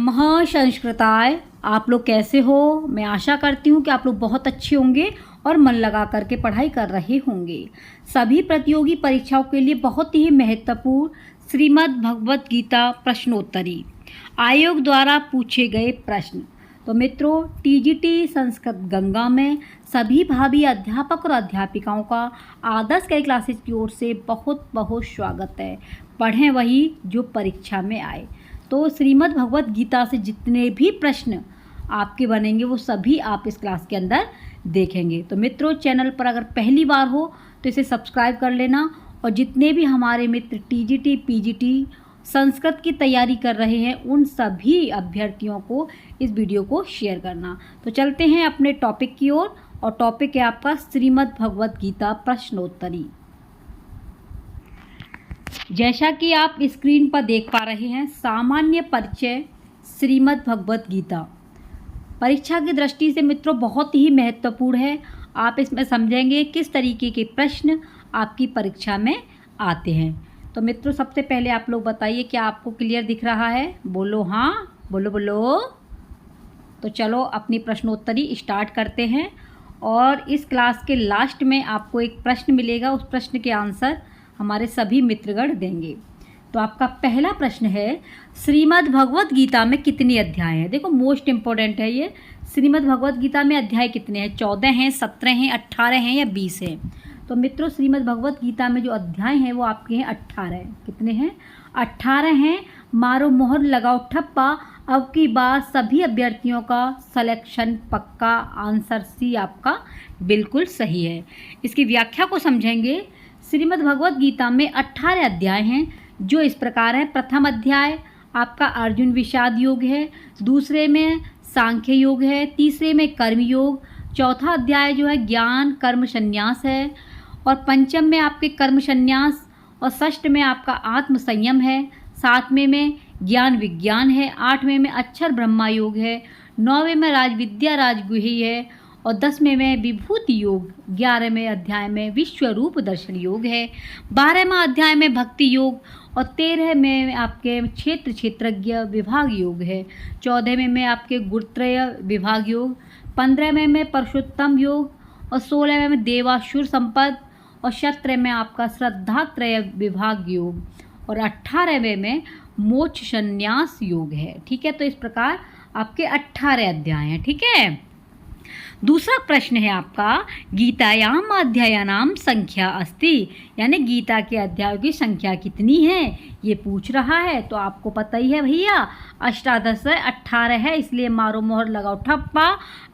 नमः संस्कृताय। आप लोग कैसे हो? मैं आशा करती हूँ कि आप लोग बहुत अच्छे होंगे और मन लगा करके पढ़ाई कर रहे होंगे। सभी प्रतियोगी परीक्षाओं के लिए बहुत ही महत्वपूर्ण श्रीमद् भगवत गीता प्रश्नोत्तरी आयोग द्वारा पूछे गए प्रश्न। तो मित्रों, टीजीटी संस्कृत गंगा में सभी भावी अध्यापक और अध्यापिकाओं का आदर्श कई क्लासेज की ओर से बहुत बहुत स्वागत है। पढ़ें वही जो परीक्षा में आए। तो श्रीमद् भगवत गीता से जितने भी प्रश्न आपके बनेंगे वो सभी आप इस क्लास के अंदर देखेंगे। तो मित्रों, चैनल पर अगर पहली बार हो तो इसे सब्सक्राइब कर लेना और जितने भी हमारे मित्र टीजीटी पीजीटी संस्कृत की तैयारी कर रहे हैं उन सभी अभ्यर्थियों को इस वीडियो को शेयर करना। तो चलते हैं अपने टॉपिक की ओर और टॉपिक है आपका श्रीमद् भगवत गीता प्रश्नोत्तरी। जैसा कि आप स्क्रीन पर देख पा रहे हैं, सामान्य परिचय श्रीमद् भगवत गीता परीक्षा की दृष्टि से मित्रों बहुत ही महत्वपूर्ण है। आप इसमें समझेंगे किस तरीके के प्रश्न आपकी परीक्षा में आते हैं। तो मित्रों, सबसे पहले आप लोग बताइए क्या आपको क्लियर दिख रहा है? बोलो हाँ, बोलो बोलो। तो चलो अपनी प्रश्नोत्तरी स्टार्ट करते हैं और इस क्लास के लास्ट में आपको एक प्रश्न मिलेगा। उस प्रश्न के आंसर हमारे सभी मित्रगण देंगे। तो आपका पहला प्रश्न है, श्रीमद् भगवत गीता में कितने अध्याय हैं? देखो, मोस्ट इम्पोर्टेंट है ये। श्रीमद् भगवत गीता में अध्याय कितने हैं? 14 हैं, 17 हैं, 18 हैं या 20 हैं? तो मित्रों, श्रीमद् भगवत गीता में जो अध्याय हैं वो आपके हैं 18 हैं। कितने हैं? 18 हैं। मारो मोहर लगाओ ठप्पा। अब की बार सभी अभ्यर्थियों का सिलेक्शन पक्का। आंसर सी आपका बिल्कुल सही है। इसकी व्याख्या को समझेंगे। श्रीमद् भगवत गीता में 18 अध्याय हैं जो इस प्रकार हैं। प्रथम अध्याय आपका अर्जुन विषाद योग है, दूसरे में सांख्य योग है, तीसरे में कर्म योग, चौथा अध्याय जो है ज्ञान कर्म संन्यास है और पंचम में आपके कर्म संन्यास और षष्ठ में आपका आत्म संयम है, सातवें में ज्ञान विज्ञान है, आठवें में अक्षर ब्रह्मा योग है, नौवें में राजविद्या राजगुही है और 10वें में विभूति योग, 11वें अध्याय में विश्व रूप दर्शन योग है, 12वें अध्याय में भक्ति योग और 13वें में आपके क्षेत्र क्षेत्रज्ञ विभाग योग है, 14वें में आपके गुणत्रय विभाग योग, 15वें में परशुत्तम योग और 16वें में देवासुर संपद और 17वें में आपका श्रद्धात्रय विभाग योग और 18वें में मोक्ष संन्यास योग है। ठीक है, तो इस प्रकार आपके 18 अध्याय हैं। ठीक है। दूसरा प्रश्न है आपका, गीतायाम अध्यायानाम संख्या अस्ति, यानी गीता के अध्यायों की संख्या कितनी है ये पूछ रहा है। तो आपको पता ही है भैया, अष्टादश है, 18 है, इसलिए मारो मोहर लगाओ ठप्पा।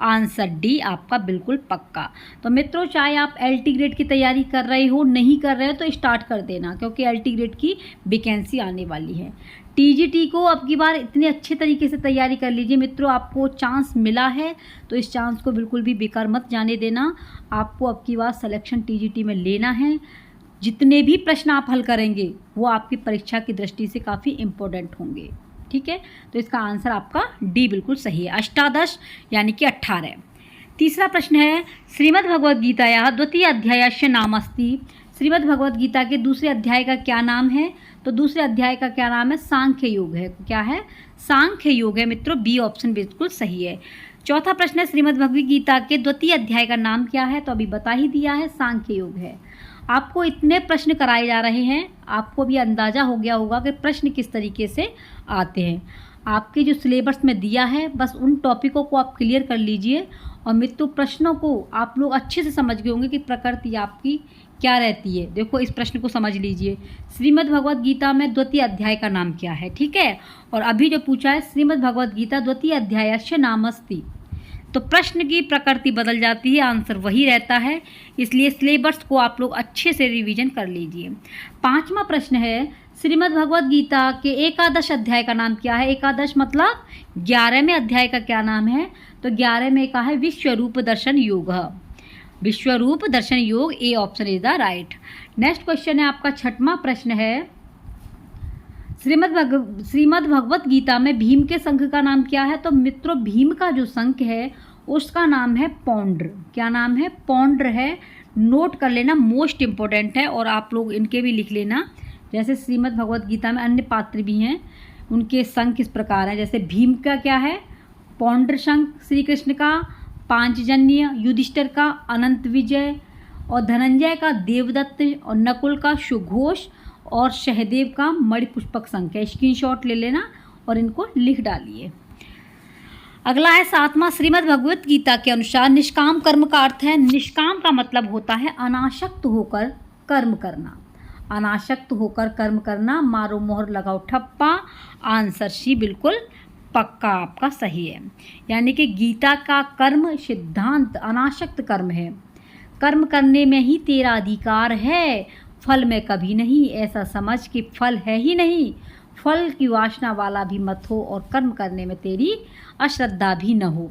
आंसर डी आपका बिल्कुल पक्का। तो मित्रों, चाहे आप एलटी ग्रेड की तैयारी कर रहे हो, नहीं कर रहे हो तो स्टार्ट कर देना, क्योंकि एलटी ग्रेड की वैकेंसी आने वाली है। टीजीटी को अब की बार इतने अच्छे तरीके से तैयारी कर लीजिए मित्रों, आपको चांस मिला है तो इस चांस को बिल्कुल भी बेकार मत जाने देना। आपको अब की बार सिलेक्शन टीजीटी में लेना है। जितने भी प्रश्न आप हल करेंगे वो आपकी परीक्षा की दृष्टि से काफ़ी इम्पोर्टेंट होंगे। ठीक है, तो इसका आंसर आपका डी बिल्कुल सही है, अष्टादश यानी कि 18। तीसरा प्रश्न है, श्रीमद् भगवद गीताया द्वितीय अध्यायस्य नामस्ति, श्रीमद् भगवद गीता के दूसरे अध्याय का क्या नाम है? तो दूसरे अध्याय का क्या नाम है? सांख्य योग है। क्या है? सांख्य योग है मित्रों, बी ऑप्शन बिल्कुल सही है। चौथा प्रश्न है, श्रीमद् भगवद गीता के द्वितीय अध्याय का नाम क्या है? तो अभी बता ही दिया है, सांख्य योग है। आपको इतने प्रश्न कराए जा रहे हैं, आपको भी अंदाज़ा हो गया होगा कि प्रश्न किस तरीके से आते हैं। आपके जो सिलेबस में दिया है बस उन टॉपिकों को आप क्लियर कर लीजिए और मित्रों, प्रश्नों को आप लोग अच्छे से समझ गए होंगे कि प्रकृति आपकी क्या रहती है। देखो, इस प्रश्न को समझ लीजिए, श्रीमद् भगवद गीता में द्वितीय अध्याय का नाम क्या है? ठीक है, और अभी जो पूछा है श्रीमद् भगवद गीता द्वितीय अध्यायस्य नामस्ति, तो प्रश्न की प्रकृति बदल जाती है, आंसर वही रहता है। इसलिए सिलेबस को आप लोग अच्छे से रिवीजन कर लीजिए। पांचवा प्रश्न है, श्रीमद् भगवद गीता के एकादश अध्याय का नाम क्या है? एकादश मतलब 11वें अध्याय का क्या नाम है? तो 11वें का है विश्व रूप दर्शन योग। विश्व रूप दर्शन योग, ए option is the right. Next question है आपका, छठवां प्रश्न है, श्रीमद् भगवत गीता में भीम के शंख का नाम क्या है? तो मित्रों, भीम का जो शंख है उसका नाम है पौंड्र। क्या नाम है? पौंड्र है। नोट कर लेना, मोस्ट इम्पोर्टेंट है और आप लोग इनके भी लिख लेना। जैसे श्रीमद् भगवत गीता में अन्य पात्र भी हैं, उनके संग किस प्रकार हैं, जैसे भीम का क्या है, पौंड्र शंख, श्री कृष्ण का पांचजन्य, युधिष्ठिर का अनंत विजय, और धनंजय का देवदत्त, और नकुल का सुघोष, और सहदेव का मणिपुष्पक शंख है। स्क्रीनशॉट ले लेना और इनको लिख डालिए। अगला है 7वां, श्रीमद् भगवत गीता के अनुसार निष्काम कर्म का अर्थ है। निष्काम का मतलब होता है अनासक्त होकर कर्म करना। अनासक्त होकर कर्म करना, मारो मोहर लगाओ ठप्पा, आंसर सी बिल्कुल पक्का आपका सही है। यानी कि गीता का कर्म सिद्धांत अनासक्त कर्म है। कर्म करने में ही तेरा अधिकार है, फल में कभी नहीं। ऐसा समझ कि फल है ही नहीं, फल की वासना वाला भी मत हो, और कर्म करने में तेरी अश्रद्धा भी न हो।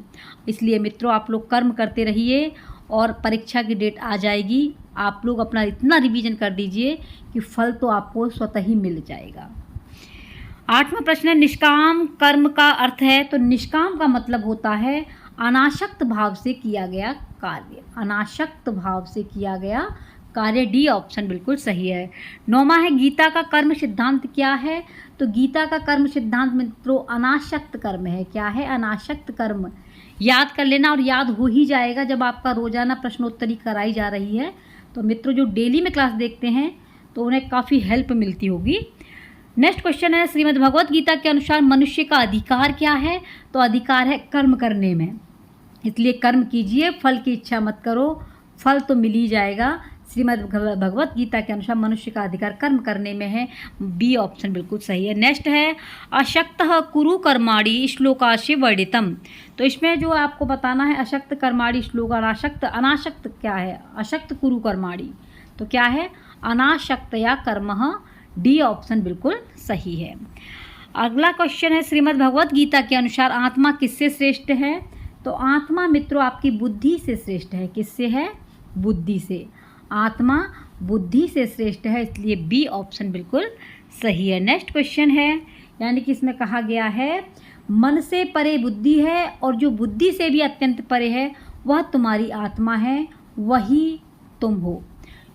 इसलिए मित्रों, आप लोग कर्म करते रहिए, और परीक्षा की डेट आ जाएगी, आप लोग अपना इतना रिवीजन कर दीजिए कि फल तो आपको स्वतः ही मिल जाएगा। 8वां प्रश्न है, निष्काम कर्म का अर्थ है। तो निष्काम का मतलब होता है अनासक्त भाव से किया गया कार्य। अनासक्त भाव से किया गया कार्य, डी ऑप्शन बिल्कुल सही है। 9वां है, गीता का कर्म सिद्धांत क्या है। तो गीता का कर्म सिद्धांत मित्रों अनासक्त कर्म है। क्या है, अनासक्त कर्म। याद कर लेना, और याद हो ही जाएगा जब आपका रोजाना प्रश्नोत्तरी कराई जा रही है। तो मित्रों जो डेली में क्लास देखते हैं तो उन्हें काफ़ी हेल्प मिलती होगी। नेक्स्ट क्वेश्चन है, श्रीमद् भगवत गीता के अनुसार मनुष्य का अधिकार क्या है। तो अधिकार है कर्म करने में, इसलिए कर्म कीजिए, फल की इच्छा मत करो, फल तो मिल ही जाएगा। श्रीमद् भगवत गीता के अनुसार मनुष्य का अधिकार कर्म करने में है, बी ऑप्शन बिल्कुल सही है। नेक्स्ट है, अशक्तः कुरु कर्माणि श्लोकाशि वर्णितम। तो इसमें जो आपको बताना है, अशक्त कर्माणि श्लोक, अनाशक्त, अनाशक्त क्या है, अशक्त कुरु कर्माणि, तो क्या है, अनाशक्तया कर्मः, डी ऑप्शन बिल्कुल सही है। अगला क्वेश्चन है, श्रीमद् भगवत गीता के अनुसार आत्मा किससे श्रेष्ठ है। तो आत्मा मित्रों आपकी बुद्धि से श्रेष्ठ है। किससे है, बुद्धि से। आत्मा बुद्धि से श्रेष्ठ है, इसलिए बी ऑप्शन बिल्कुल सही है। नेक्स्ट क्वेश्चन है, यानी कि इसमें कहा गया है मन से परे बुद्धि है, और जो बुद्धि से भी अत्यंत परे है वह तुम्हारी आत्मा है, वही तुम हो।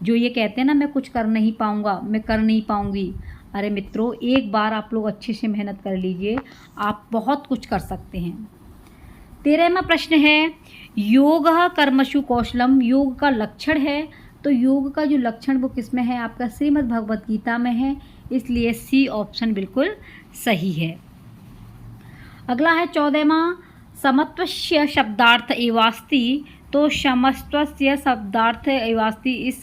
जो ये कहते हैं ना, मैं कुछ कर नहीं पाऊँगा, मैं कर नहीं पाऊँगी, अरे मित्रों एक बार आप लोग अच्छे से मेहनत कर लीजिए, आप बहुत कुछ कर सकते हैं। 13वां प्रश्न है, योग कर्मसु कौशलम, योग का लक्षण है। तो योग का जो लक्षण वो किस में है, आपका श्रीमद् भगवत गीता में है, इसलिए सी ऑप्शन बिल्कुल सही है। अगला है 14वां, समत्वस्य शब्दार्थ एवास्ति। तो समत्वस्य शब्दार्थ एवास्ति, इस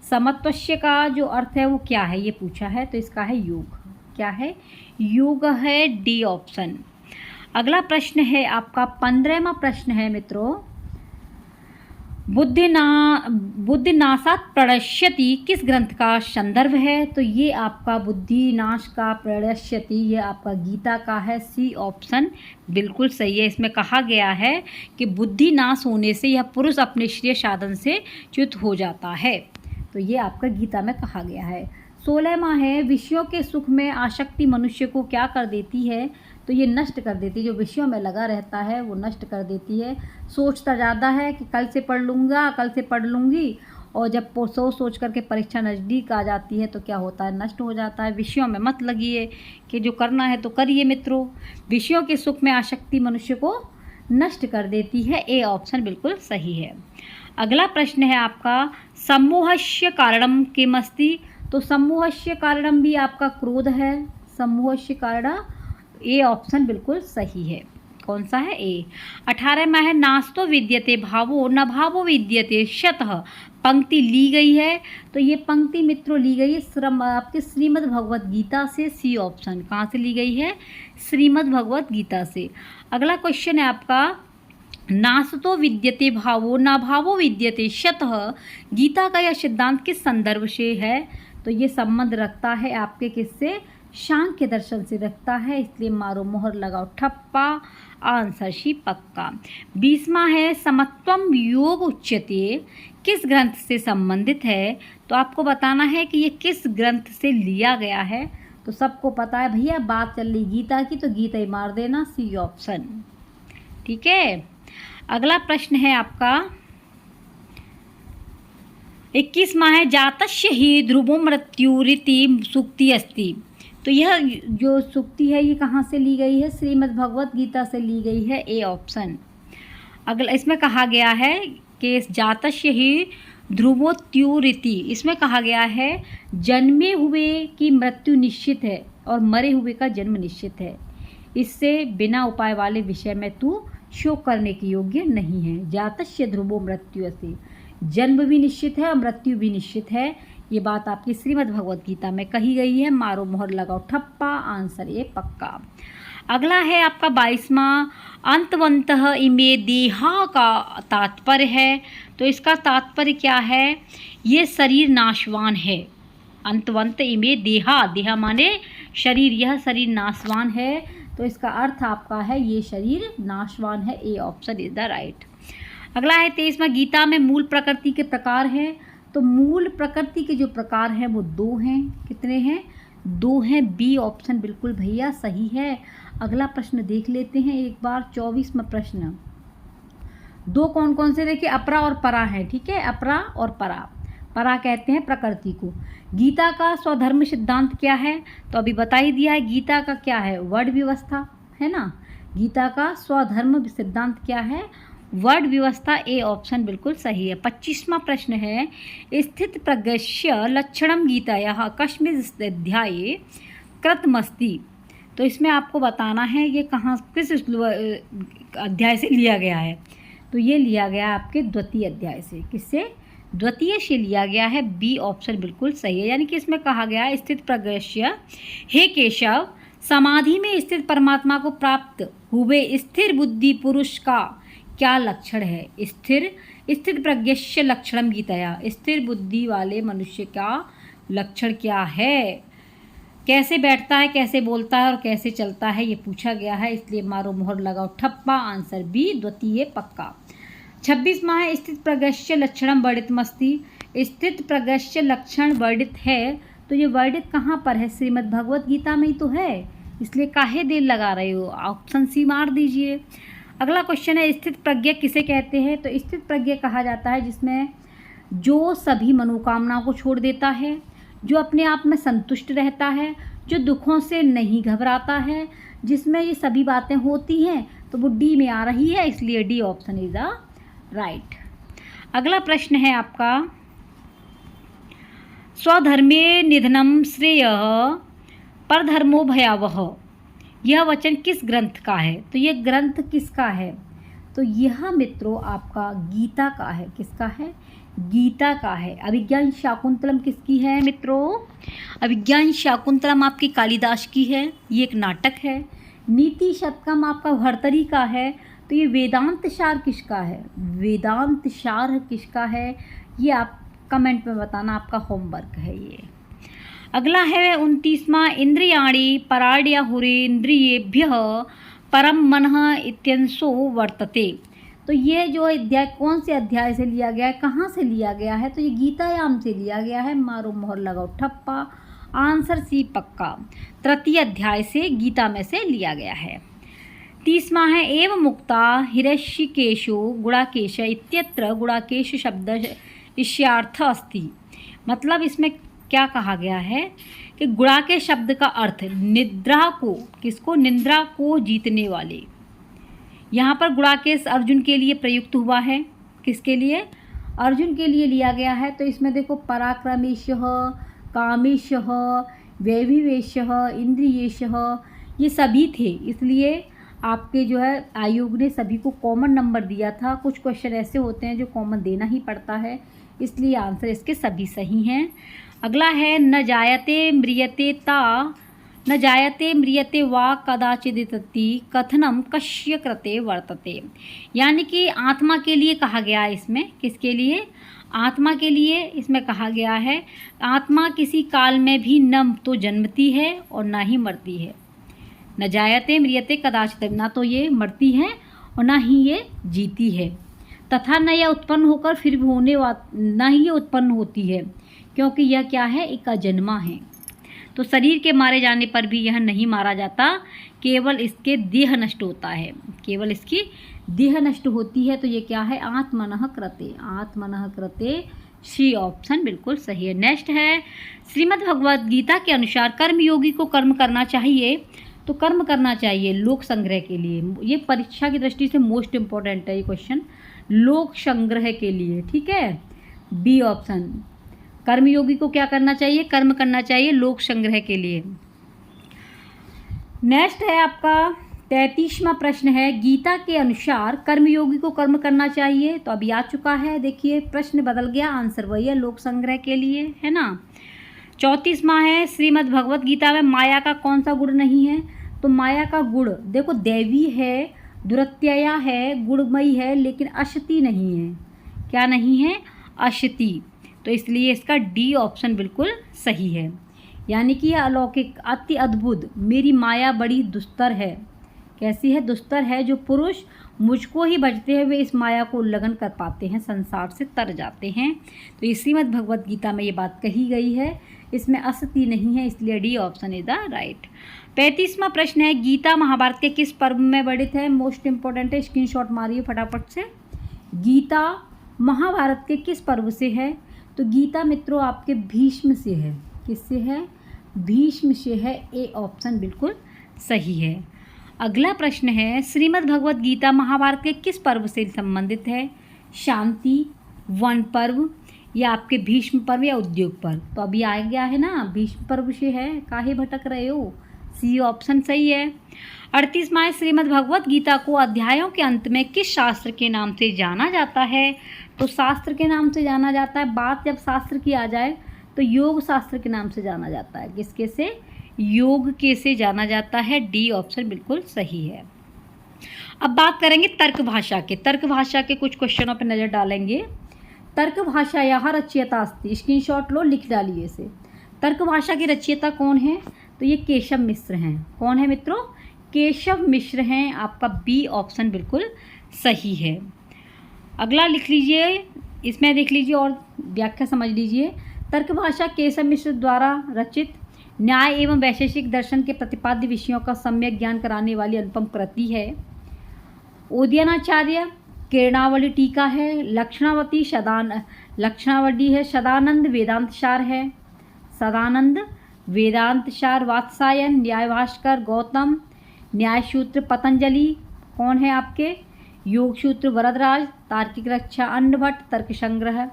समत्वस्य का जो अर्थ है वो क्या है, ये पूछा है। तो इसका है योग। क्या है, योग है, डी ऑप्शन। अगला प्रश्न है आपका 15वां प्रश्न है मित्रों, बुद्धिनाशात् प्रणश्यति किस ग्रंथ का संदर्भ है। तो ये आपका बुद्धिनाश का प्रणश्यति, ये आपका गीता का है, सी ऑप्शन बिल्कुल सही है। इसमें कहा गया है कि बुद्धि नाश होने से यह पुरुष अपने श्रेय साधन से च्युत हो जाता है। तो ये आपका गीता में कहा गया है। 16वां है, विषयों के सुख में आसक्ति मनुष्य को क्या कर देती है। तो ये नष्ट कर देती है, जो विषयों में लगा रहता है वो नष्ट कर देती है। सोचता ज़्यादा है कि कल से पढ़ लूँगा, कल से पढ़ लूँगी, और जब सोच करके परीक्षा नज़दीक आ जाती है तो क्या होता है, नष्ट हो जाता है। विषयों में मत लगिए, कि जो करना है तो करिए मित्रों। विषयों के सुख में आसक्ति मनुष्य को नष्ट कर देती है, ए ऑप्शन बिल्कुल सही है। अगला प्रश्न है आपका, सम्मोहस्य कारणम किमस्ति। तो सम्मोहस्य कारणम भी आपका क्रोध है, सम्मोहस्य कारण, ए ऑप्शन बिल्कुल सही है। कौन सा है, ए। 18वां है, नास्तो विद्यते भावो न भावो विद्यते शतः। पंक्ति ली गई है। तो ये पंक्ति मित्रों ली गई है आपके श्रीमद् भगवत गीता से, सी ऑप्शन। कहाँ से ली गई है, श्रीमद् भगवत गीता से। अगला क्वेश्चन है आपका, नासतो विद्यते भावो न भावो विद्यते शतः, गीता का यह सिद्धांत किस संदर्भ से है। तो ये संबंध रखता है आपके किससे, सांख्य दर्शन से रखता है, इसलिए मारो मोहर लगाओ ठप्पा, आंसर शी पक्का। 20वां है, समत्वम योग उच्यते किस ग्रंथ से संबंधित है। तो आपको बताना है कि ये किस ग्रंथ से लिया गया है। तो सबको पता है भैया, बात चल रही गीता की तो गीता ही मार देना, सी ऑप्शन। ठीक है। अगला प्रश्न है आपका 21वां है, जातस्य ही ध्रुवो मृत्युरिति सूक्ति अस्ति। तो यह जो सूक्ति है ये कहाँ से ली गई है? श्रीमद् भगवत गीता से ली गई है, ए ऑप्शन। अगला इसमें कहा गया है कि जातस्य ही ध्रुवोत्युरिति, इसमें कहा गया है जन्मे हुए की मृत्यु निश्चित है और मरे हुए का जन्म निश्चित है, इससे बिना उपाय वाले विषय में तू शोक करने की योग्य नहीं है। जातस्य ध्रुवो मृत्यु से, जन्म भी निश्चित है और मृत्यु भी निश्चित है, ये बात आपकी श्रीमद् भगवत गीता में कही गई है। मारो मोहर लगाओ ठप्पा, आंसर ए पक्का। अगला है आपका 22वां, अंतवंतः इमे देहा का तात्पर्य है। तो इसका तात्पर्य क्या है? ये शरीर नाशवान है। अंतवंत इमे देहा, देहा माने शरीर, यह शरीर नाशवान है, तो इसका अर्थ आपका है ये शरीर नाशवान है, ए ऑप्शन इज द राइट। अगला है 23वां, गीता में मूल प्रकृति के प्रकार हैं। तो मूल प्रकृति के जो प्रकार हैं वो 2 हैं। कितने हैं? 2 हैं, बी ऑप्शन बिल्कुल भैया सही है। अगला प्रश्न देख लेते हैं एक बार, 24वां प्रश्न। 2 कौन कौन से? देखिए अपरा और परा है, ठीक है, अपरा और परा। परा कहते हैं प्रकृति को। गीता का स्वधर्म सिद्धांत क्या है? तो अभी बता ही दिया है, गीता का क्या है? वर्ड व्यवस्था है ना। गीता का स्वधर्म सिद्धांत क्या है? वर्ड व्यवस्था, ए ऑप्शन बिल्कुल सही है। 25वां प्रश्न है, स्थित प्रज्ञस्य लक्षणम गीतायाः कस्मिन् अध्याये कृतमस्ति। तो इसमें आपको बताना है ये कहाँ, किस अध्याय से लिया गया है। तो ये लिया गया आपके द्वितीय अध्याय से। किससे? द्वितीय से लिया गया है, बी ऑप्शन बिल्कुल सही है। यानी कि इसमें कहा गया है स्थित प्रज्ञस्य, हे केशव, समाधि में स्थित परमात्मा को प्राप्त हुए स्थिर बुद्धि पुरुष का क्या लक्षण है? स्थिर प्रज्ञस्य लक्षणम गीताया, स्थिर बुद्धि वाले मनुष्य का लक्षण क्या है? कैसे बैठता है, कैसे बोलता है और कैसे चलता है, ये पूछा गया है, इसलिए मारो मोहर लगाओ ठप्पा, आंसर बी द्वितीय पक्का। 26वां है, स्थित प्रज्ञस्य लक्षणम वर्णितमस्ति। स्थित प्रज्ञस्य लक्षण वर्णित है, तो ये वर्णित कहाँ पर है? श्रीमद् भगवत गीता में ही तो है, इसलिए काहे देर लगा रहे हो? ऑप्शन सी मार दीजिए। अगला क्वेश्चन है, स्थित प्रज्ञ किसे कहते हैं? तो स्थित प्रज्ञ कहा जाता है जिसमें जो सभी मनोकामनाओं को छोड़ देता है, जो अपने आप में संतुष्ट रहता है, जो दुखों से नहीं घबराता है, जिसमें ये सभी बातें होती हैं। तो वो डी में आ रही है, इसलिए D option is the right. अगला प्रश्न है आपका, स्वधर्मे निधनम श्रेयः परधर्मो भयावह, यह वचन किस ग्रंथ का है? तो ये ग्रंथ किसका है? तो यह मित्रों आपका गीता का है। किसका है? गीता का है। अभिज्ञान शाकुंतलम किसकी है मित्रों? अभिज्ञान शाकुंतलम आपकी कालिदास की है, ये एक नाटक है। नीति शतकम आपका भर्तरी का है। तो ये वेदांत सार किसका है? वेदांत सार किसका है? ये आप कमेंट में बताना, आपका होमवर्क है ये। अगला है 29वां, इंद्रियाणि पराड्याहुरेन्द्रियेभ्यः परम मनः इत्यंशो वर्तते। तो ये जो अध्याय कौन से अध्याय से लिया गया है, कहाँ से लिया गया है? तो ये गीतायाम से लिया गया है। मारो मोहर लगाओ ठप्पा, आंसर सी पक्का। तृतीय अध्याय से गीता में से लिया गया है। 30वां है, एवं मुक्ता हिरण्यकेशो गुणाकेश इत्यत्र गुणाकेश शब्द इष्यार्थ अस्ति। मतलब इसमें क्या कहा गया है कि गुणाकेश शब्द का अर्थ निद्रा को, किसको? निद्रा को जीतने वाले। यहाँ पर गुणाकेश अर्जुन के लिए प्रयुक्त हुआ है। किसके लिए? अर्जुन के लिए लिया गया है। तो इसमें देखो पराक्रमेशः, कामेशः, वैभिवेशः, इंद्रियेशः, ये सभी थे, इसलिए आपके जो है आयोग ने सभी को कॉमन नंबर दिया था। कुछ क्वेश्चन ऐसे होते हैं जो कॉमन देना ही पड़ता है, इसलिए आंसर इसके सभी सही हैं। अगला है, न जायते म्रियते वा कदाचिदिति कथनम कस्य कृते वर्तते। यानी कि आत्मा के लिए कहा गया है इसमें। किसके लिए? आत्मा के लिए इसमें कहा गया है। आत्मा किसी काल में भी न तो जन्मती है और ना ही मरती है। न जायते म्रियते कदाचित, ना तो ये मरती है और ना ही ये जीती है। तथा न यह उत्पन्न होकर फिर भी ना ही ये उत्पन्न होती है, क्योंकि यह क्या है? एक अजन्मा है। तो शरीर के मारे जाने पर भी यह नहीं मारा जाता, केवल इसके देह नष्ट होता है, केवल इसकी देह नष्ट होती है। तो ये क्या है? आत्मनः कृते, आत्मनः कृते सी ऑप्शन बिल्कुल सही है। नेक्स्ट है, श्रीमद् भगवद गीता के अनुसार कर्मयोगी को कर्म करना चाहिए, तो कर्म करना चाहिए लोक संग्रह के लिए। ये परीक्षा की दृष्टि से मोस्ट इम्पोर्टेंट है ये क्वेश्चन, लोक संग्रह के लिए, ठीक है, बी ऑप्शन। कर्मयोगी को क्या करना चाहिए, कर्म करना चाहिए लोक संग्रह के लिए। नेक्स्ट है आपका 33वां प्रश्न है, गीता के अनुसार कर्मयोगी को कर्म करना चाहिए, तो अभी आ चुका है, देखिए प्रश्न बदल गया, आंसर वही है, लोक संग्रह के लिए, है ना। 34वां है, श्रीमद् भगवत गीता में माया का कौन सा गुण नहीं है, तो माया का गुण देखो दैवी है, दुरत्यया है, गुणमयी है, लेकिन अशति नहीं है। क्या नहीं है, अशति, तो इसलिए इसका डी ऑप्शन बिल्कुल सही है। यानी कि यह अलौकिक, अति अद्भुत, मेरी माया बड़ी दुस्तर है। कैसी है, दुस्तर है, जो पुरुष मुझको ही भजते हैं वे इस माया को उल्लंघन कर पाते हैं, संसार से तर जाते हैं। तो ये श्रीमद् भगवत गीता में ये बात कही गई है, इसमें असति नहीं है, इसलिए D option is the right. 35वां प्रश्न है, गीता महाभारत के किस पर्व में वर्णित है, मोस्ट इंपॉर्टेंट है, स्क्रीनशॉट मारिए फटाफट से। गीता महाभारत के किस पर्व से है, तो गीता मित्रों आपके भीष्म से है। किससे है, भीष्म से है, ए ऑप्शन बिल्कुल सही है। अगला प्रश्न है, श्रीमद् भगवत गीता महाभारत के किस पर्व से संबंधित है, शांति, वन पर्व, या आपके भीष्म पर्व, या उद्योग पर्व। तो अभी आ गया है ना, भीष्म पर्व से है, काहे भटक रहे हो, सी ऑप्शन सही है। 38वां, श्रीमद् भगवत गीता को अध्यायों के अंत में किस शास्त्र के नाम से जाना जाता है, तो शास्त्र के नाम से जाना जाता है। बात जब शास्त्र की आ जाए तो योग शास्त्र के नाम से जाना जाता है। किसके से, योग के से जाना जाता है, डी ऑप्शन बिल्कुल सही है। अब बात करेंगे तर्क भाषा के। तर्क भाषा के कुछ क्वेश्चनों पर नज़र डालेंगे। तर्क भाषा यहाँ रचयिता अस्ति, स्क्रीनशॉट लो, लिख डालिए इसे। तर्क भाषा की रचयिता कौन है, तो ये केशव मिश्र हैं। कौन है मित्रों, केशव मिश्र हैं, आपका बी ऑप्शन बिल्कुल सही है। अगला लिख लीजिए, इसमें देख लीजिए और व्याख्या समझ लीजिए। तर्क भाषा केशव मिश्र द्वारा रचित न्याय एवं वैशेषिक दर्शन के प्रतिपाद्य विषयों का सम्यक ज्ञान कराने वाली अनुपम कृति है। उदयनाचार्य किरणावली टीका है, लक्षणावली है, सदानंद वेदांत सार है, सदानंद वेदांत सार, वात्सायन, न्याय भास्कर, गौतम, न्याय सूत्र पतंजलि, कौन है आपके, योग सूत्र वरदराज, तार्किक रक्षा अन्नभट्ट, तर्क संग्रह,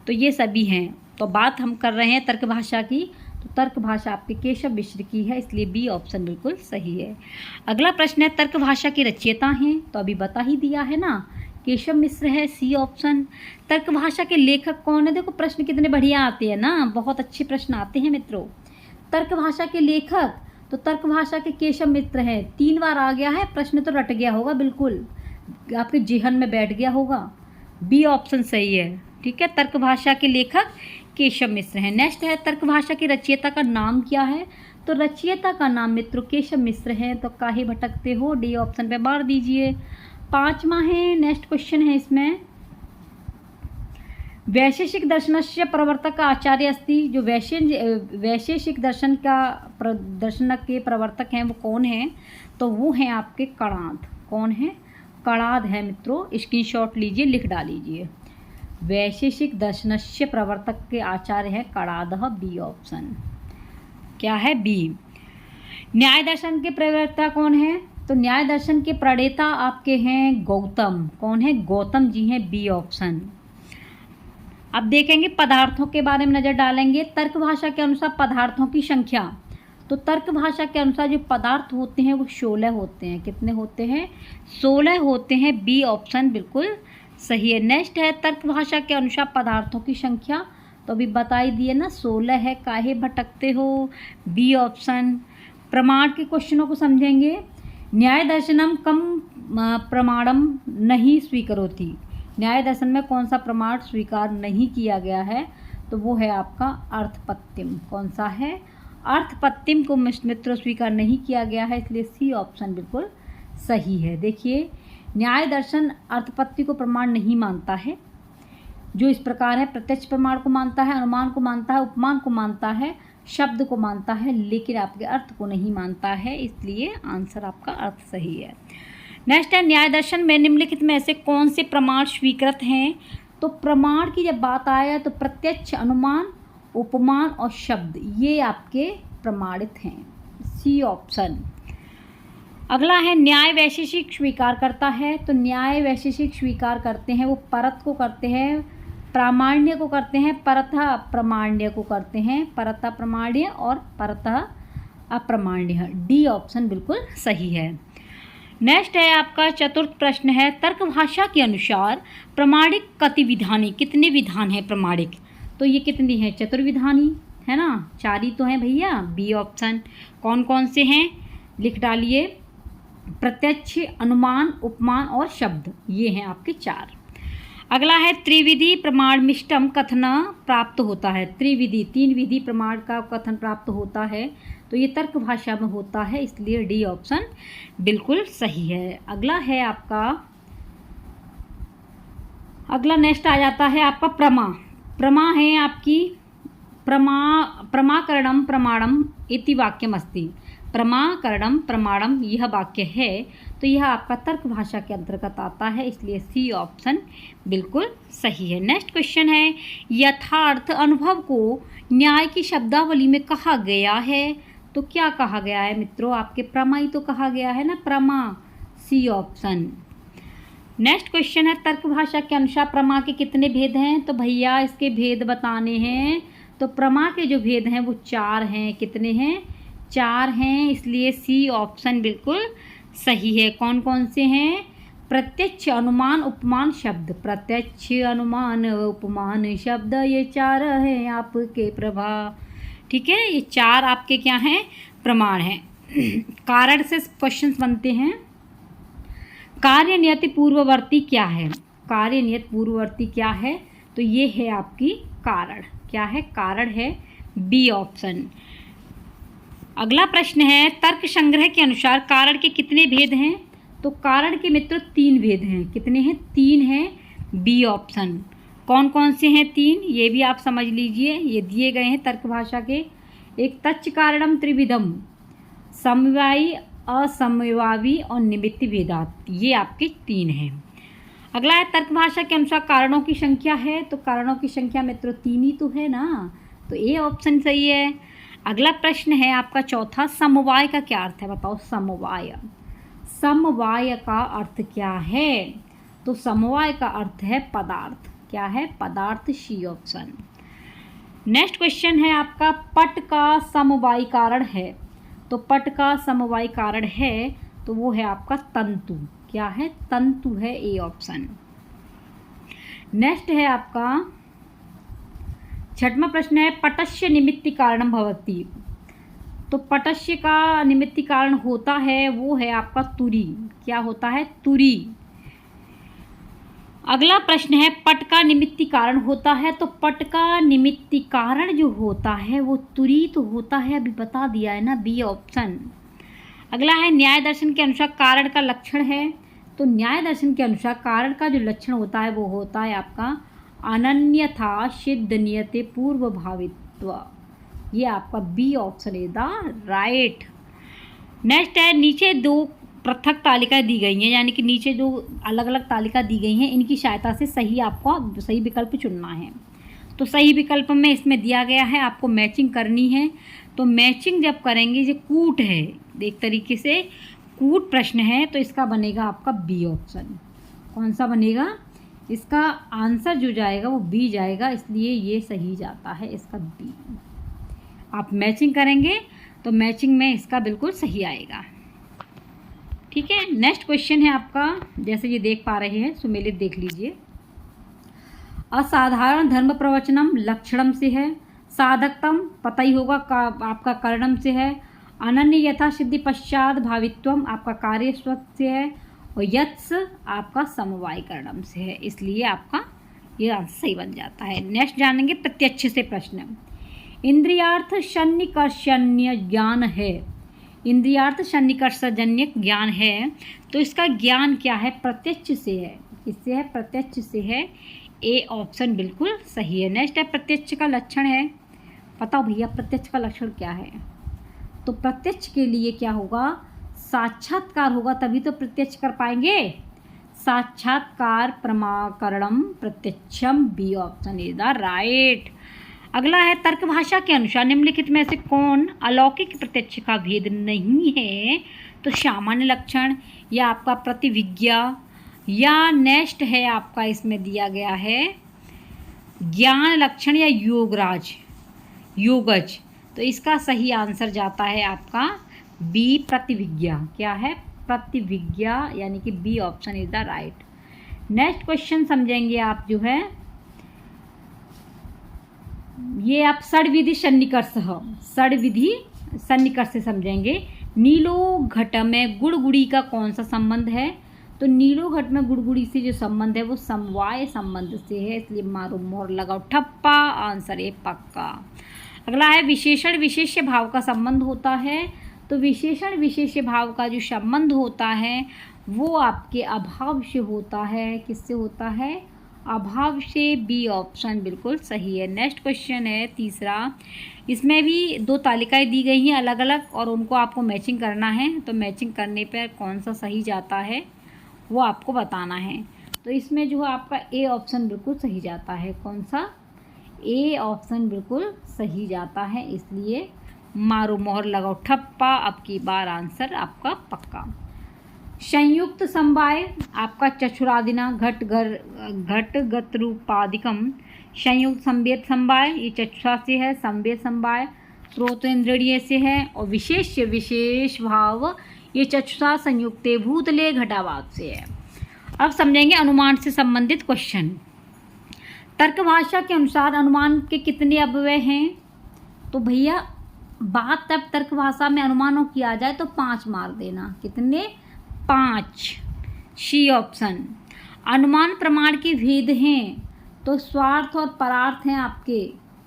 तो ये सभी हैं। तो बात हम कर रहे हैं तर्क भाषा की, तो तर्क भाषा आपके केशव मिश्र की है, इसलिए बी ऑप्शन बिल्कुल सही है। अगला प्रश्न है, तर्क भाषा के रचयिता हैं, तो अभी बता ही दिया है ना, केशव मिश्र है, सी ऑप्शन। तर्क भाषा के लेखक कौन है, देखो प्रश्न कितने बढ़िया आते हैं ना, बहुत अच्छे प्रश्न आते हैं मित्रों। तर्क भाषा के लेखक, तो तर्क भाषा के केशव मिश्र हैं। 3 बार आ गया है, प्रश्न तो रट गया होगा, बिल्कुल आपके जेहन में बैठ गया होगा, बी ऑप्शन सही है, ठीक है। तर्क भाषा के लेखक केशव मिश्र हैं। नेक्स्ट है, तर्क भाषा के रचयिता का नाम क्या है, तो रचयिता का नाम मित्रों केशव मिश्र हैं, तो काहे भटकते हो, डी ऑप्शन पे मार दीजिए। 5वां है, नेक्स्ट क्वेश्चन है इसमें, वैशेषिक दर्शनस्य प्रवर्तक आचार्य अस्ति, जो वैशेषिक दर्शन के प्रवर्तक हैं वो कौन हैं, तो वो हैं आपके कणाद। कौन है, कणाद है मित्रों, स्क्रीनशॉट लीजिए, लिख डालीजिए। वैशेषिक दर्शनस्य प्रवर्तक के आचार्य है कणादः, बी ऑप्शन क्या है, बी। न्याय दर्शन के प्रवर्ता कौन है, तो न्याय दर्शन के प्रणेता आपके हैं गौतम। कौन है, गौतम जी हैं, बी ऑप्शन। अब देखेंगे पदार्थों के बारे में नज़र डालेंगे। तर्क भाषा के अनुसार पदार्थों की संख्या, तो तर्क भाषा के अनुसार जो पदार्थ होते हैं वो 16 होते हैं। कितने होते हैं, 16 होते हैं, बी ऑप्शन बिल्कुल सही है। नेक्स्ट है, तर्क भाषा के अनुसार पदार्थों की संख्या, तो अभी बता ही दिए ना, 16 है, काहे भटकते हो, बी ऑप्शन। प्रमाण के क्वेश्चनों को समझेंगे। न्याय दर्शनम कम प्रमाणम नहीं स्वीकरोति, न्याय दर्शन में कौन सा प्रमाण स्वीकार नहीं किया गया है, तो वो है आपका अर्थपत्तिम। कौन सा है, अर्थपत्तिम को मित्रों स्वीकार नहीं किया गया है, इसलिए सी ऑप्शन बिल्कुल सही है। देखिए, न्याय दर्शन अर्थपत्ति को प्रमाण नहीं मानता है, जो इस प्रकार है, प्रत्यक्ष प्रमाण को मानता है, अनुमान को मानता है, उपमान को मानता है, शब्द को मानता है, लेकिन आपके अर्थ को नहीं मानता है, इसलिए आंसर आपका अर्थ सही है। नेक्स्ट है, न्याय दर्शन में निम्नलिखित में से कौन से प्रमाण स्वीकृत हैं, तो प्रमाण की जब बात आए तो प्रत्यक्ष, अनुमान, उपमान और शब्द ये आपके प्रमाणित हैं। C option. अगला है न्याय वैशेषिक स्वीकार करता है। तो न्याय वैशेषिक स्वीकार करते हैं वो परत को करते हैं, प्रामाण्य को करते हैं, परतः अप्रमाण्य को करते हैं, परतः प्रमाण्य और परतः अप्रमाण्य। डी ऑप्शन बिल्कुल सही है। नेक्स्ट है आपका चतुर्थ प्रश्न है, तर्क भाषा के अनुसार प्रमाणिक गतिविधानी, कितने विधान है प्रमाणिक? तो ये कितनी है? चतुर्विधानी है ना, 4 ही तो हैं भैया। B option. कौन कौन से हैं लिख डालिए। प्रत्यक्ष, अनुमान, उपमान और शब्द, ये हैं आपके 4। अगला है त्रिविधि प्रमाणमिष्टम कथन प्राप्त होता है। त्रिविधि 3 विधि प्रमाण का कथन प्राप्त होता है, तो ये तर्क भाषा में होता है, इसलिए डी ऑप्शन बिल्कुल सही है। अगला है आपका, अगला नेक्स्ट आ जाता है आपका प्रमा। प्रमा है आपकी प्रमाकरणम प्रमाणम इति वाक्यम अस्ति। प्रमाकरणम प्रमाणम यह वाक्य है, तो यह आपका तर्क भाषा के अंतर्गत आता है, इसलिए सी ऑप्शन बिल्कुल सही है। नेक्स्ट क्वेश्चन है, यथार्थ अनुभव को न्याय की शब्दावली में कहा गया है। तो क्या कहा गया है मित्रों? आपके प्रमा ही तो कहा गया है ना, प्रमा। C option. नेक्स्ट क्वेश्चन है, तर्क भाषा के अनुसार प्रमा के कितने भेद हैं? तो भैया इसके भेद बताने हैं। तो प्रमा के जो भेद हैं वो 4 हैं। कितने हैं? 4 हैं, इसलिए सी ऑप्शन बिल्कुल सही है। कौन कौन से हैं? प्रत्यक्ष, अनुमान, उपमान, शब्द। प्रत्यक्ष, अनुमान, उपमान, शब्द, ये 4 हैं आपके प्रभा। ठीक है, ये 4 आपके क्या हैं? प्रमाण हैं। कारण से क्वेश्चंस बनते हैं। कार्य नियति पूर्ववर्ती क्या है? कार्य नियत पूर्ववर्ती क्या है? तो ये है आपकी कारण। क्या है? कारण है। B option. अगला प्रश्न है, तर्क संग्रह के अनुसार कारण के कितने भेद हैं? तो कारण के मित्रों 3 भेद हैं। कितने हैं? 3 हैं। B option. कौन कौन से हैं 3? ये भी आप समझ लीजिए, ये दिए गए हैं तर्क भाषा के। एक तच्च कारणम त्रिविधम, समवायी, असमवायी और निमित्त भेदात, ये आपके 3 हैं। अगला है, तर्क भाषा के अनुसार कारणों की संख्या है। तो कारणों की संख्या मित्रों 3 ही तो है ना, तो ए ऑप्शन सही है। अगला प्रश्न है आपका चौथा, समवाय का क्या अर्थ है? बताओ समवाय। समवाय का अर्थ क्या है? तो समवाय का अर्थ है पदार्थ। क्या है? पदार्थ। C option. नेक्स्ट क्वेश्चन है आपका, पट का समवाय कारण है। तो पट का समवाय कारण है, तो वो है आपका तंतु। क्या है? तंतु है। A option. नेक्स्ट है आपका 6वां प्रश्न है, पटस्य निमित्ति कारणम भवति। तो पटस्य का निमित्ति कारण होता है, वो है आपका तुरी। क्या होता है? तुरी। अगला प्रश्न है, पट का निमित्ति कारण होता है। तो पट का निमित्ति कारण जो होता है वो तुरी तो होता है, अभी बता दिया है ना, बी ऑप्शन। अगला है, न्याय दर्शन के अनुसार कारण का लक्षण है। तो न्याय दर्शन के अनुसार कारण का जो लक्षण होता है वो होता है आपका अनन्यथा सिद्ध नियते पूर्व भावित्व। ये आपका बी ऑप्शन है द राइट। नेक्स्ट है, नीचे 2 पृथक तालिका दी गई हैं, यानी कि नीचे जो अलग अलग तालिका दी गई हैं, इनकी सहायता से सही आपको सही विकल्प चुनना है। तो सही विकल्प में इसमें दिया गया है, आपको मैचिंग करनी है। तो मैचिंग जब करेंगे, ये कूट है, एक तरीके से कूट प्रश्न है, तो इसका बनेगा आपका बी ऑप्शन। कौन सा बनेगा? इसका आंसर जो जाएगा वो बी जाएगा, इसलिए ये सही जाता है इसका बी। आप मैचिंग करेंगे तो मैचिंग में इसका बिल्कुल सही आएगा। ठीक है, नेक्स्ट क्वेश्चन है आपका, जैसे ये देख पा रहे हैं, सुमेलित देख लीजिए। असाधारण धर्म प्रवचनम लक्षणम से है, साधकतम पता ही होगा आपका करणम से है, अनन्य यथा सिद्धि पश्चात भावित्वम आपका कार्य स्वत से है, और यत्स आपका समवाय करणम से है, इसलिए आपका ये आंसर सही बन जाता है। नेक्स्ट जानेंगे प्रत्यक्ष से प्रश्न। इंद्रियार्थ सन्निकर्षण्य ज्ञान है। इंद्रियार्थ सन्निकर्षजन्य ज्ञान है, तो इसका ज्ञान क्या है? प्रत्यक्ष से है। किससे है? प्रत्यक्ष से है। ए ऑप्शन बिल्कुल सही है। नेक्स्ट है, प्रत्यक्ष का लक्षण है। बताओ भैया प्रत्यक्ष का लक्षण क्या है? तो प्रत्यक्ष के लिए क्या होगा? साक्षात्कार होगा, तभी तो प्रत्यक्ष कर पाएंगे। साक्षात्कार प्रमाकरणम प्रत्यक्षम, B option is the right. अगला है तर्क भाषा के अनुसार निम्नलिखित में से कौन अलौकिक प्रत्यक्ष का भेद नहीं है? तो सामान्य लक्षण या आपका प्रतिविज्ञा या नेक्स्ट है आपका इसमें दिया गया है ज्ञान लक्षण या योगज। तो इसका सही आंसर जाता है आपका बी प्रतिविज्ञा। क्या है? प्रतिविज्ञा, यानी कि B option is the right. Next question समझेंगे आप जो है ये आप षड्विधि सन्निकर्ष से समझेंगे। नीलो घट में गुड़गुड़ी का कौन सा संबंध है? तो नीलो घट में गुड़गुड़ी से जो संबंध है वो समवाय संबंध से है, इसलिए मारो मोहर लगाओ ठप्पा, आंसर है पक्का। अगला है विशेषण विशेष्य भाव का संबंध होता है। तो विशेषण विशेष्य भाव का जो संबंध होता है वो आपके अभाव से होता है। किससे होता है? अभाव से, बी ऑप्शन बिल्कुल सही है। नेक्स्ट क्वेश्चन है तीसरा, इसमें भी दो तालिकाएं दी गई हैं अलग अलग और उनको आपको मैचिंग करना है। तो मैचिंग करने पर कौन सा सही जाता है वो आपको बताना है। तो इसमें जो है आपका ए ऑप्शन बिल्कुल सही जाता है। कौन सा? ए ऑप्शन बिल्कुल सही जाता है, इसलिए मारो मोहर लगाओ ठप्पा, अब की बार आंसर आपका पक्का। संयुक्त समवाय आपका चक्षुरादिना घट गतरूपाधिकम। संयुक्त संवेद समवाय ये चक्षुषा से है, संवेद समवाय श्रोतेंद्रिय से है, और विशेष भाव ये चक्षुषा संयुक्त भूतले घटावाद से है। अब समझेंगे अनुमान से संबंधित क्वेश्चन। तर्क भाषा के अनुसार अनुमान के कितने अव्यय हैं? तो भैया बात तब तर्क भाषा में अनुमानों किया जाए तो 5 मार देना। कितने? 5। C option. अनुमान प्रमाण के भेद हैं तो स्वार्थ और परार्थ हैं आपके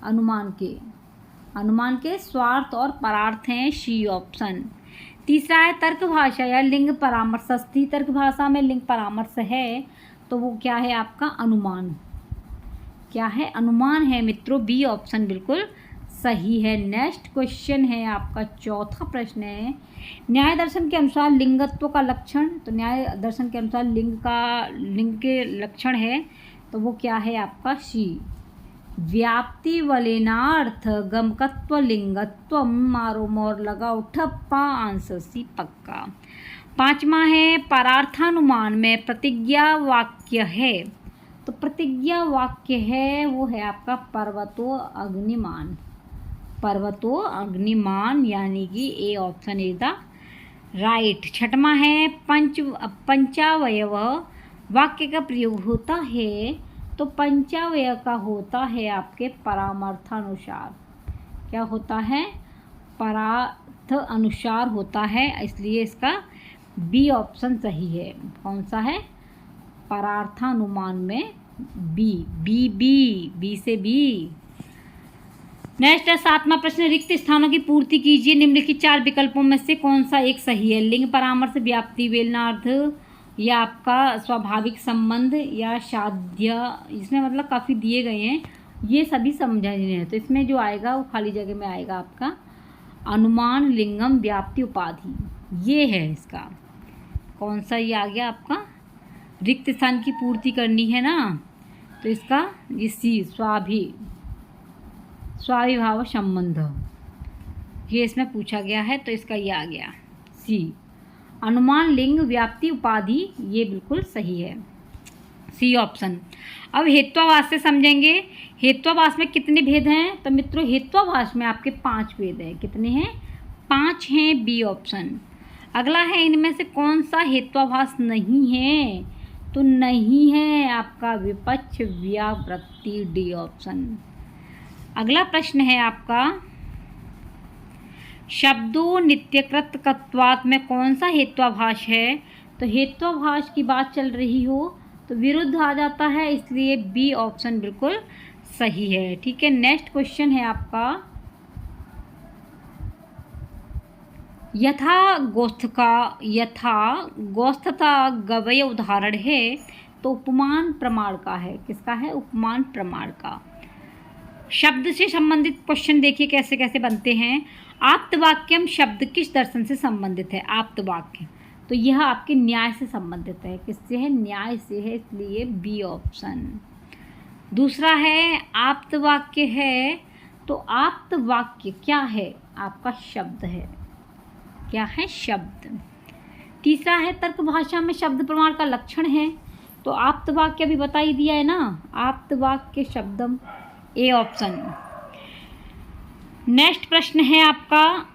अनुमान के स्वार्थ और परार्थ हैं, सी ऑप्शन। तीसरा है तर्क भाषा या लिंग परामर्शस्थी। तर्क भाषा में लिंग परामर्श है तो वो क्या है आपका? अनुमान। क्या है? अनुमान है मित्रों, बी ऑप्शन बिल्कुल सही है। नेक्स्ट क्वेश्चन है आपका चौथा प्रश्न है न्याय दर्शन के अनुसार लिंगत्व का लक्षण। तो न्याय दर्शन के अनुसार लिंग के लक्षण है तो वो क्या है आपका? सी व्याप्ति वलेनार्थ गमकत्व लिंगत्व, मारो मोर लगाओ ठप्पा, आंसर सी पक्का। 5वां है परार्थानुमान में प्रतिज्ञा वाक्य है। तो प्रतिज्ञा वाक्य है वो है आपका पर्वतो अग्निमान, यानी कि A option is the right. 6वां है पंचावयव वाक्य का प्रयोग होता है। तो पंचावयव का होता है आपके परामर्थानुसार। क्या होता है? परार्थ अनुसार होता है, इसलिए इसका बी ऑप्शन सही है। कौन सा है? परार्थानुमान में बी से बी। नेक्स्ट है 7वां प्रश्न रिक्त स्थानों की पूर्ति कीजिए। निम्नलिखित 4 विकल्पों में से कौन सा एक सही है? लिंग परामर्श, व्याप्ति वेलनार्थ, या आपका स्वाभाविक संबंध, या साध्य। इसमें मतलब काफ़ी दिए गए हैं, ये सभी समझा हैं। तो इसमें जो आएगा वो खाली जगह में आएगा आपका अनुमान लिंगम व्याप्ति उपाधि, ये है इसका। कौन सा ये आ गया आपका? रिक्त स्थान की पूर्ति करनी है ना, तो इसका ये सी स्वाभिभाव संबंध ये इसमें पूछा गया है, तो इसका ये आ गया सी। अनुमान लिंग व्याप्ति उपाधि ये बिल्कुल सही है, सी ऑप्शन। अब हेत्वाभास से समझेंगे। हेत्वाभास में कितने भेद हैं? तो मित्रों हेत्वाभास में आपके 5 भेद हैं। कितने हैं? 5 हैं, बी ऑप्शन। अगला है इनमें से कौन सा हेत्वाभास नहीं है? तो नहीं है आपका विपक्ष व्यावृत्ति, डी ऑप्शन। अगला प्रश्न है आपका शब्दों नित्यकृतत्वात् में कौन सा हेत्वाभास है? तो हेत्वाभास की बात चल रही हो तो विरुद्ध आ जाता है, इसलिए बी ऑप्शन बिल्कुल सही है। ठीक है, नेक्स्ट क्वेश्चन है आपका यथा गोस्थता गवय उदाहरण है तो उपमान प्रमाण का है। किसका है? उपमान प्रमाण का। शब्द से संबंधित क्वेश्चन देखिए कैसे कैसे बनते हैं। आप्तवाक्यम शब्द किस दर्शन से संबंधित है? आप्तवाक्य तो यह आपके न्याय से संबंधित है। किससे है? न्याय से है, इसलिए बी ऑप्शन। दूसरा है आप्त वाक्य है, तो आप्त वाक्य क्या है? आपका शब्द है। क्या है? शब्द। तीसरा है तर्क भाषा में शब्द प्रमाण का लक्षण है, तो आप्त वाक्य भी बता ही दिया है ना, आप्त वाक्य शब्दम, ए ऑप्शन। नेक्स्ट प्रश्न है आपका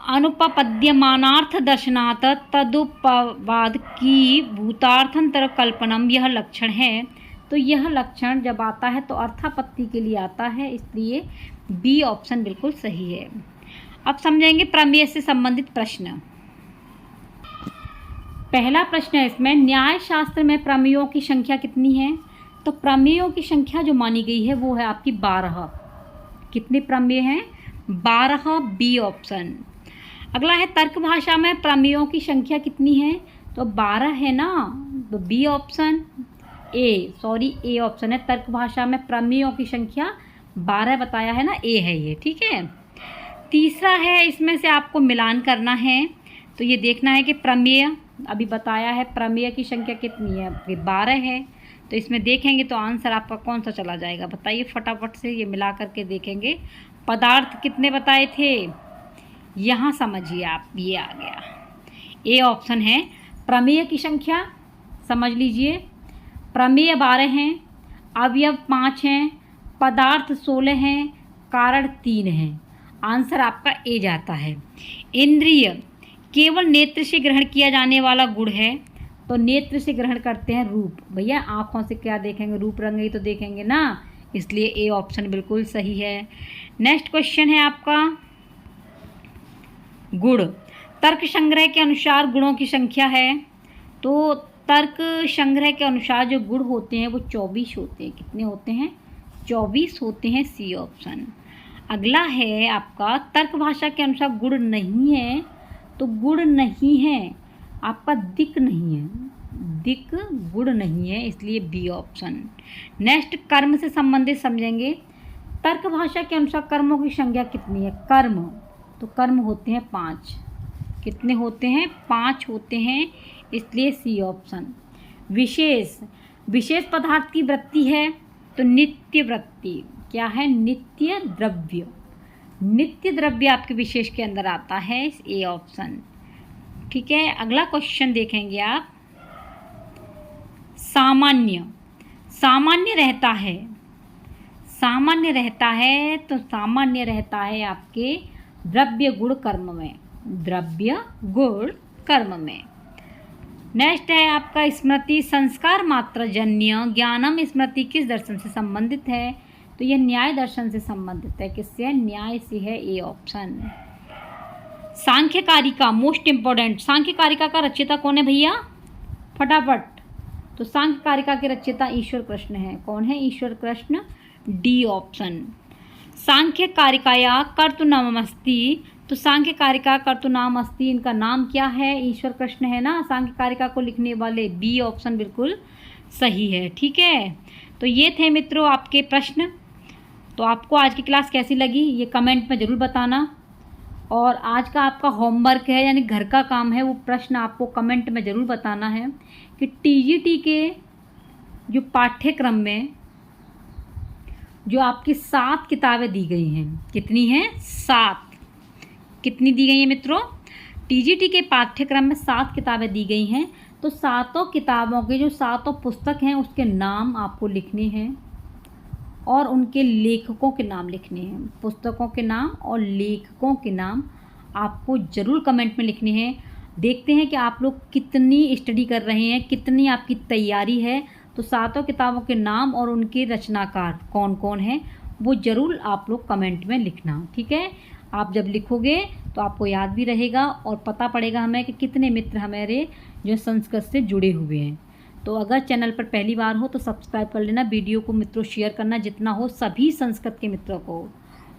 अनुपपद्यमानार्थ दर्शनात् तदुपवाद की भूतार्थंतर कल्पनम, यह लक्षण है। तो यह लक्षण जब आता है तो अर्थापत्ति के लिए आता है, इसलिए बी ऑप्शन बिल्कुल सही है। अब समझेंगे प्रमेय से संबंधित प्रश्न। पहला प्रश्न है इसमें, न्याय शास्त्र में प्रमेयों की संख्या कितनी है? तो प्रमेयों की संख्या जो मानी गई है वो है आपकी 12। कितने प्रमेय हैं? 12, बी ऑप्शन। अगला है तर्क भाषा में प्रमेयों की संख्या कितनी है? तो 12 है ना, तो बी ऑप्शन। ए ऑप्शन है। तर्क भाषा में प्रमेयों की संख्या 12 बताया है ना, ए है ये, ठीक है। तीसरा है इसमें से आपको मिलान करना है, तो ये देखना है कि प्रमेय अभी बताया है, प्रमेय की संख्या कितनी है? फिर 12 है, तो इसमें देखेंगे तो आंसर आपका कौन सा चला जाएगा? बताइए फटाफट से, ये मिला करके देखेंगे। पदार्थ कितने बताए थे? यहाँ समझिए आप, ये आ गया, ए ऑप्शन है। प्रमेय की संख्या समझ लीजिए, प्रमेय 12 हैं, अवयव 5 हैं, पदार्थ 16 हैं, कारण 3 हैं। आंसर आपका ए जाता है। इंद्रिय केवल नेत्र से ग्रहण किया जाने वाला गुण है, तो नेत्र से ग्रहण करते हैं रूप। भैया आँखों से क्या देखेंगे? रूप रंग ही तो देखेंगे ना, इसलिए ए ऑप्शन बिल्कुल सही है। नेक्स्ट क्वेश्चन है आपका गुण। तर्क संग्रह के अनुसार गुणों की संख्या है, तो तर्क संग्रह के अनुसार जो गुण होते हैं वो 24 होते हैं। कितने होते हैं? 24 होते हैं, सी ऑप्शन। अगला है आपका तर्क भाषा के अनुसार गुण नहीं है, तो गुण नहीं है आपका दिक नहीं है, दिक गुण नहीं है, इसलिए बी ऑप्शन। नेक्स्ट कर्म से संबंधित समझेंगे। तर्क भाषा के अनुसार कर्मों की संख्या कितनी है? कर्म, तो कर्म होते हैं 5। कितने होते हैं? 5 होते हैं, इसलिए सी ऑप्शन। विशेष पदार्थ की वृत्ति है, तो नित्य वृत्ति। क्या है? नित्य द्रव्य। नित्य द्रव्य आपके विशेष के अंदर आता है, ए ऑप्शन, ठीक है। अगला क्वेश्चन देखेंगे आप, सामान्य रहता है, सामान्य रहता है, तो सामान्य रहता है आपके द्रव्य गुण कर्म में, द्रव्य गुण कर्म में। नेक्स्ट है आपका स्मृति संस्कार मात्र जन्य ज्ञानम, स्मृति किस दर्शन से संबंधित है? तो यह न्याय दर्शन से संबंधित है। किससे है? न्याय से है, ए ऑप्शन। सांख्य कारिका मोस्ट इंपॉर्टेंट, सांख्य कारिका का रचयिता कौन है भैया? फटाफट। तो सांख्य कारिका के रचयिता ईश्वर कृष्ण है। कौन है? ईश्वर कृष्ण, डी ऑप्शन। सांख्य कारिकाया कर्तुनामस्ति, तो सांख्य कारिका कर्तुनाम अस्ति, इनका नाम क्या है? ईश्वर कृष्ण है ना सांख्य कारिका को लिखने वाले, बी ऑप्शन बिल्कुल सही है, ठीक है। तो ये थे मित्रों आपके प्रश्न। तो आपको आज की क्लास कैसी लगी ये कमेंट में ज़रूर बताना, और आज का आपका होमवर्क है यानी घर का काम है, वो प्रश्न आपको कमेंट में ज़रूर बताना है कि टीजीटी के जो पाठ्यक्रम में जो आपकी 7 किताबें दी गई हैं, कितनी हैं? 7। कितनी दी गई हैं मित्रों? टीजीटी के पाठ्यक्रम में 7 किताबें दी गई हैं। तो 7 किताबों के जो 7 पुस्तक हैं उसके नाम आपको लिखने हैं और उनके लेखकों के नाम लिखने हैं। पुस्तकों के नाम और लेखकों के नाम आपको ज़रूर कमेंट में लिखने हैं। देखते हैं कि आप लोग कितनी स्टडी कर रहे हैं, कितनी आपकी तैयारी है। तो 7 किताबों के नाम और उनके रचनाकार कौन कौन हैं वो ज़रूर आप लोग कमेंट में लिखना, ठीक है। आप जब लिखोगे तो आपको याद भी रहेगा और पता पड़ेगा हमें कि कितने मित्र हमारे जो संस्कृत से जुड़े हुए हैं। तो अगर चैनल पर पहली बार हो तो सब्सक्राइब कर लेना, वीडियो को मित्रों शेयर करना जितना हो सभी संस्कृत के मित्रों को।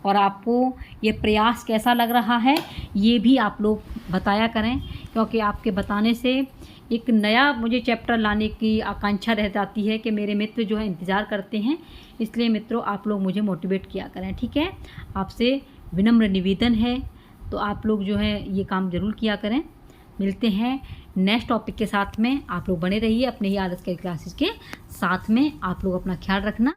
और आपको ये प्रयास कैसा लग रहा है ये भी आप लोग बताया करें, क्योंकि आपके बताने से एक नया मुझे चैप्टर लाने की आकांक्षा रह जाती है कि मेरे मित्र जो है इंतज़ार करते हैं। इसलिए मित्रों आप लोग मुझे मोटिवेट किया करें, ठीक है। आपसे विनम्र निवेदन है, तो आप लोग जो है ये काम ज़रूर किया करें। मिलते हैं नेक्स्ट टॉपिक के साथ में। आप लोग बने रहिए अपने ही आदर्श के क्लासेस के साथ में। आप लोग अपना ख्याल रखना।